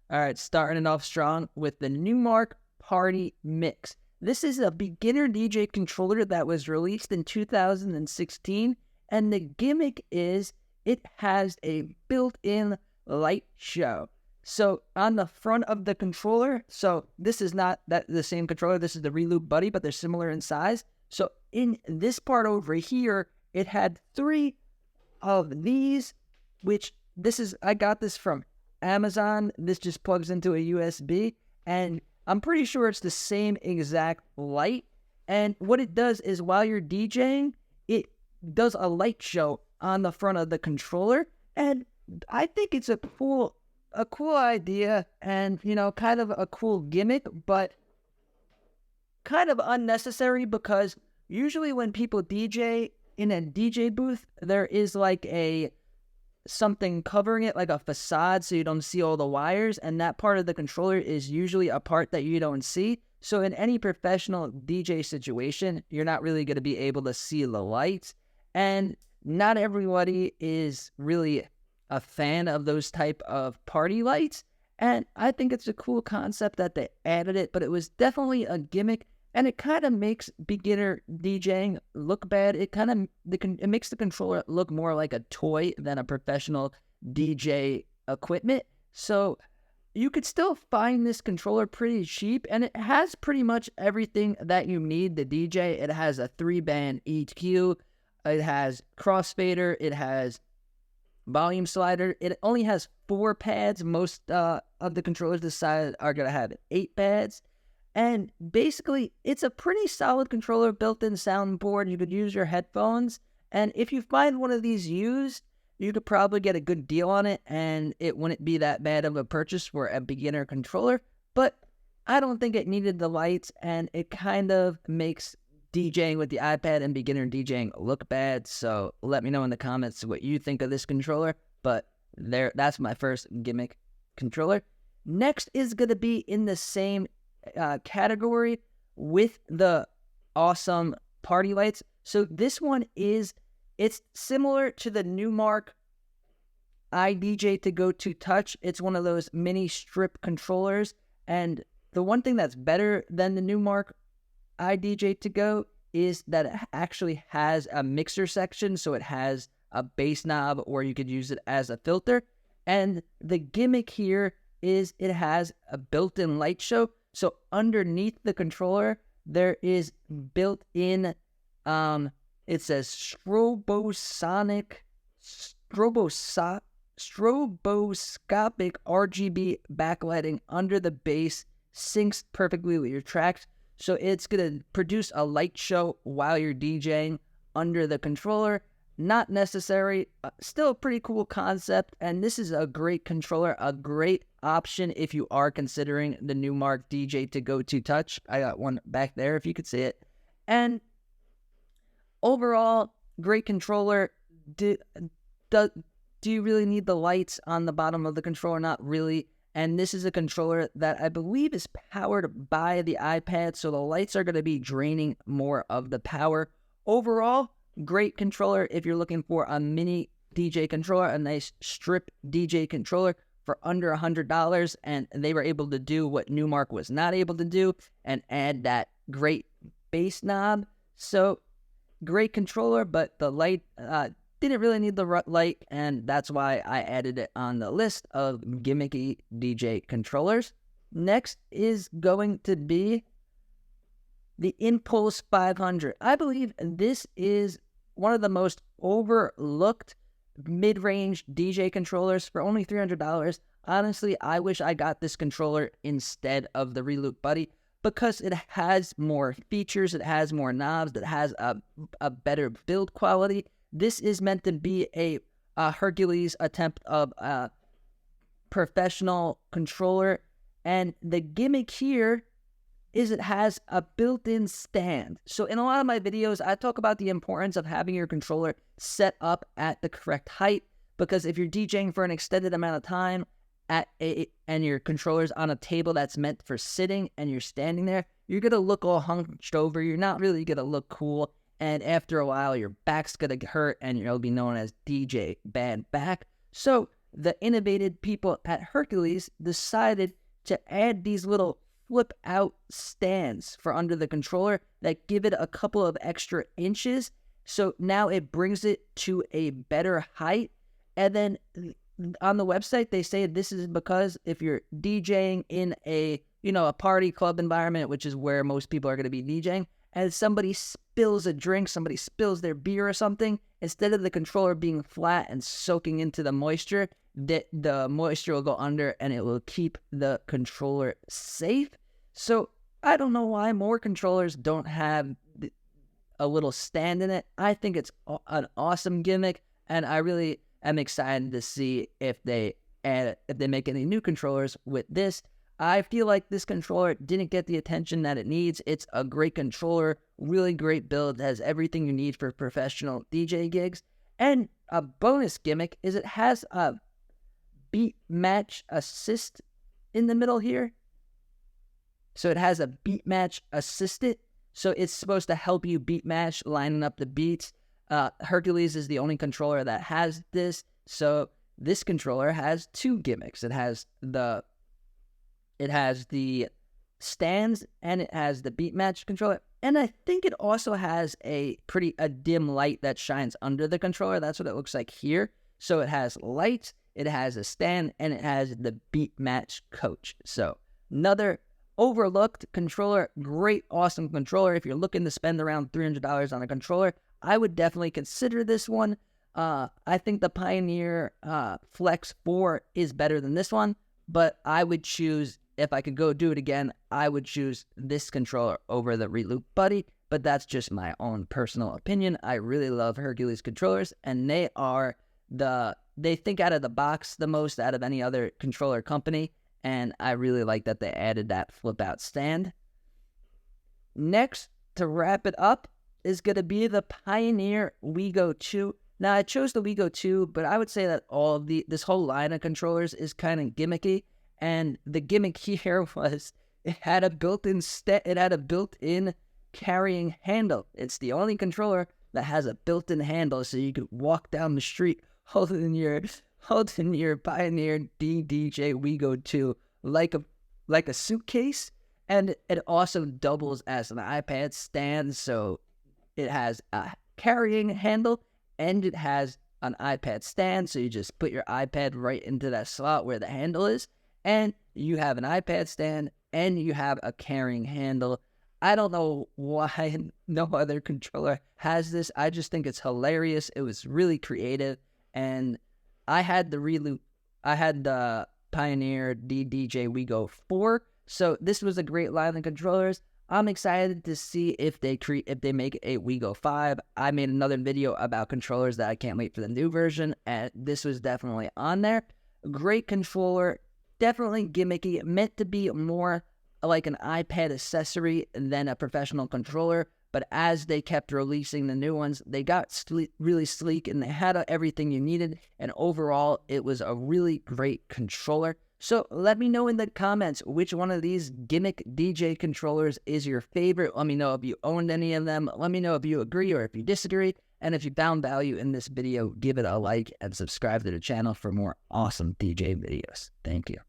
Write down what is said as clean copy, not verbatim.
All right, starting it off strong with the Numark Party Mix. This is a beginner DJ controller that was released in 2016, and the gimmick is it has a built-in light show. So on the front of the controller, so this is not the same controller, this is the Reloop Buddy, but they're similar in size. So in this part over here, it had 3 of these, which I got this from Amazon. This just plugs into a USB, and I'm pretty sure it's the same exact light. And what it does is while you're DJing, it does a light show on the front of the controller, and I think it's a cool idea, and kind of a cool gimmick, but kind of unnecessary, because usually when people DJ in a DJ booth, there is like something covering it, like a facade, so you don't see all the wires, and that part of the controller is usually a part that you don't see. So in any professional DJ situation, you're not really going to be able to see the lights, and not everybody is really a fan of those type of party lights, and I think it's a cool concept that they added it, but it was definitely a gimmick, and it kind of makes beginner DJing look bad. It makes the controller look more like a toy than a professional DJ equipment. So you could still find this controller pretty cheap, and it has pretty much everything that you need to DJ. It has a 3-band EQ, it has crossfader, it has volume slider. It only has 4 pads. Most of the controllers this size are going to have 8 pads. And basically, it's a pretty solid controller, built-in soundboard. You could use your headphones. And if you find one of these used, you could probably get a good deal on it, and it wouldn't be that bad of a purchase for a beginner controller. But I don't think it needed the lights, and it kind of makes DJing with the iPad and beginner DJing look bad. So let me know in the comments what you think of this controller. But that's my first gimmick controller. Next is going to be in the same category with the awesome party lights. So this one it's similar to the Numark DJ-to-to Touch. It's one of those mini strip controllers, and the one thing that's better than the Numark DJ-to-go is that it actually has a mixer section, so it has a bass knob, or you could use it as a filter. And the gimmick here is it has a built-in light show. So underneath the controller, there is built-in, it says stroboscopic RGB backlighting under the bass, syncs perfectly with your tracks. So it's going to produce a light show while you're DJing under the controller. Not necessary, still a pretty cool concept, and this is a great controller, a great option if you are considering the Numark DJ-to-to Touch. I got one back there if you could see it. And overall, great controller. Do you really need the lights on the bottom of the controller? Not really. And this is a controller that I believe is powered by the iPad, so the lights are going to be draining more of the power. Overall, great controller if you're looking for a mini DJ controller, a nice strip DJ controller for under $100, and they were able to do what Numark was not able to do and add that great bass knob. So great controller, but the light didn't really need the light, and that's why I added it on the list of gimmicky DJ controllers. Next is going to be the Impulse 500. I believe this is one of the most overlooked mid-range DJ controllers for only $300. Honestly, I wish I got this controller instead of the Reloop Buddy, because it has more features, it has more knobs, it has a better build quality. This is meant to be a Hercules attempt of a professional controller, and the gimmick here is it has a built-in stand. So in a lot of my videos, I talk about the importance of having your controller set up at the correct height, because if you're DJing for an extended amount of time and your controller's on a table that's meant for sitting and you're standing there, you're going to look all hunched over. You're not really going to look cool. And after a while, your back's going to hurt and you'll be known as DJ Bad Back. So the innovative people at Hercules decided to add these little flip out stands for under the controller that give it a couple of extra inches. So now it brings it to a better height. And then on the website, they say this is because if you're DJing in a party club environment, which is where most people are going to be DJing, and somebody spills a drink, somebody spills their beer or something, instead of the controller being flat and soaking into the moisture, the moisture will go under and it will keep the controller safe. So I don't know why more controllers don't have a little stand in it. I think it's an awesome gimmick, and I really am excited to see if they make any new controllers with this. I feel like this controller didn't get the attention that it needs. It's a great controller, really great build, has everything you need for professional DJ gigs. And a bonus gimmick is it has a beat match assist in the middle here. So it has a beat match assistant. So it's supposed to help you beat match, lining up the beats. Hercules is the only controller that has this. So this controller has two gimmicks. It has the stands and it has the beat match controller. And I think it also has a dim light that shines under the controller. That's what it looks like here. So it has lights, it has a stand, and it has the beat match coach. So another overlooked controller, great, awesome controller. If you're looking to spend around $300 on a controller, I would definitely consider this one. I think the Pioneer Flex 4 is better than this one, but I would choose, if I could go do it again, I would choose this controller over the Reloop Buddy, but that's just my own personal opinion. I really love Hercules controllers, and they think out of the box the most out of any other controller company, and I really like that they added that flip-out stand. Next, to wrap it up, is going to be the Pioneer Wego 2. Now, I chose the Wego 2, but I would say that this whole line of controllers is kind of gimmicky. And the gimmick here was it had a built-in carrying handle. It's the only controller that has a built-in handle, so you could walk down the street holding your Pioneer DJ Wego 2 like a suitcase. And it also doubles as an iPad stand, so it has a carrying handle and it has an iPad stand, so you just put your iPad right into that slot where the handle is, and you have an iPad stand and you have a carrying handle. I don't know why no other controller has this. I just think it's hilarious. It was really creative, and I had the Pioneer DJ Wego 4, so this was a great line of controllers. I'm excited to see if they make a Wego 5. I made another video about controllers that I can't wait for the new version, and this was definitely on there. Great controller, definitely gimmicky, meant to be more like an iPad accessory than a professional controller, but as they kept releasing the new ones, they got really sleek and they had everything you needed, and overall, it was a really great controller. So let me know in the comments which one of these gimmick DJ controllers is your favorite. Let me know if you owned any of them. Let me know if you agree or if you disagree. And if you found value in this video, give it a like and subscribe to the channel for more awesome DJ videos. Thank you.